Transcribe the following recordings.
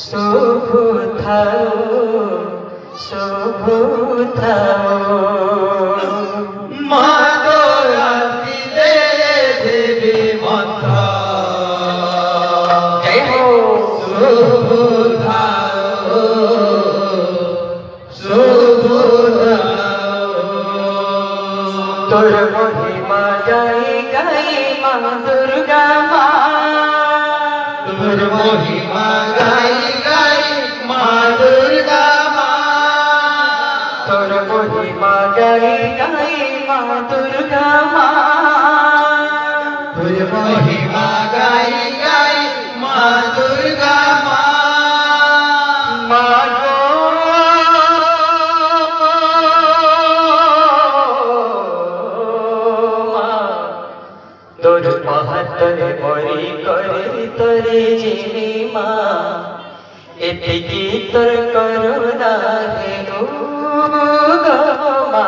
শুভ থাও শুভ থাও মা গো রাত্রিতে দেবী মন্ত্র জয় হো শুভ থাও শুভ থাও তোর মহিমা গাই গাই মা দুর্গা মা তোর মহিমা গাই গাই মা দুর্গা মা তোর মহিমা গাই গাই মা দুর্গা মা তোর মহিমা গাই গাই মা দুর্গা মা মা গো মা তোর মহাতরে মরি করে তরে যিনি মা এতে কি তোর করুণা হে গো মা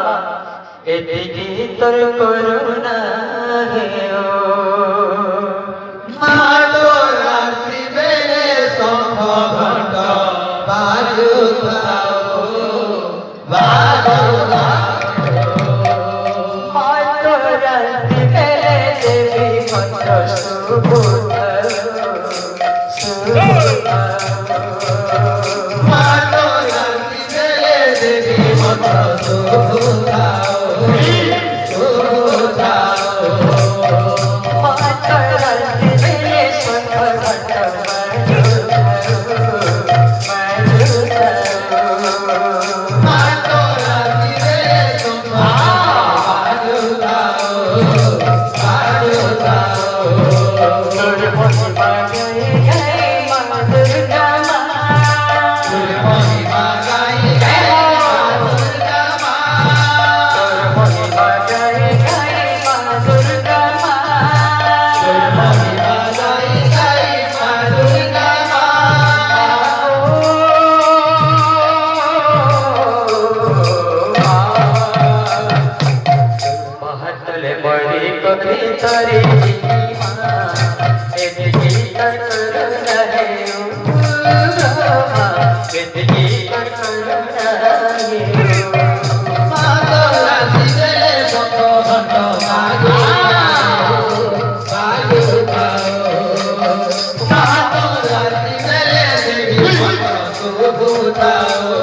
এতে কি তোর করুণা হে ও মা তো রাত্রি বেলে শঙ্খ ঘণ্ট বাজুথাও মা তোর রাত্রি বেলে দেবী মন্ত্র শুভ মা তো রাত্রি বেলে দেবী মন্ত্র শুভুথাও बड़ी करी तरी माँ एतकी करुणा है एतकी करुणा है মা তো রাত্রি বেলে শঙ্খ ঘণ্ট বাজুথাও মা তো রাত্রি বেলে দেবী মন্ত্র শুভুথাও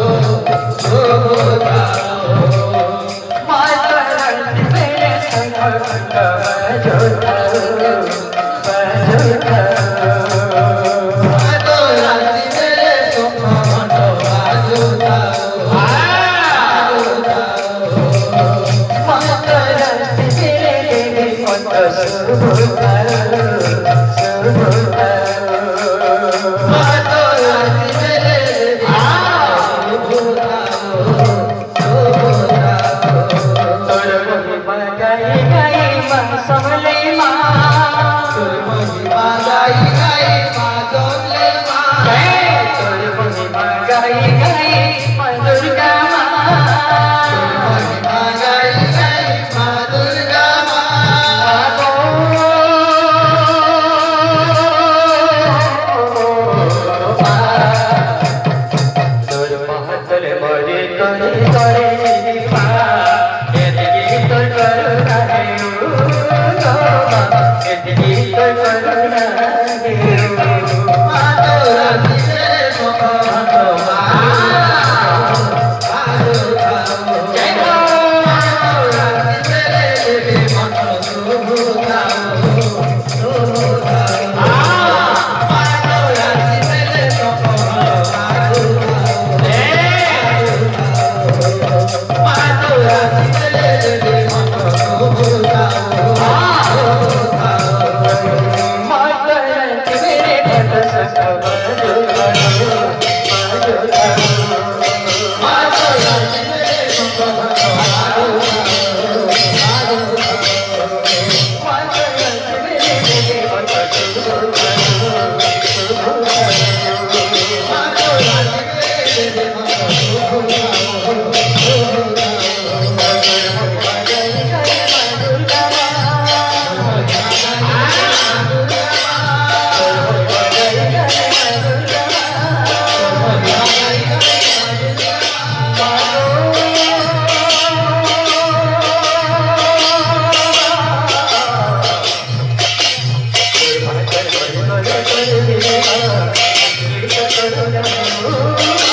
करुणा देऊ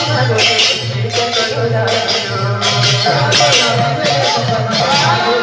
मागो देवी करुणा देऊ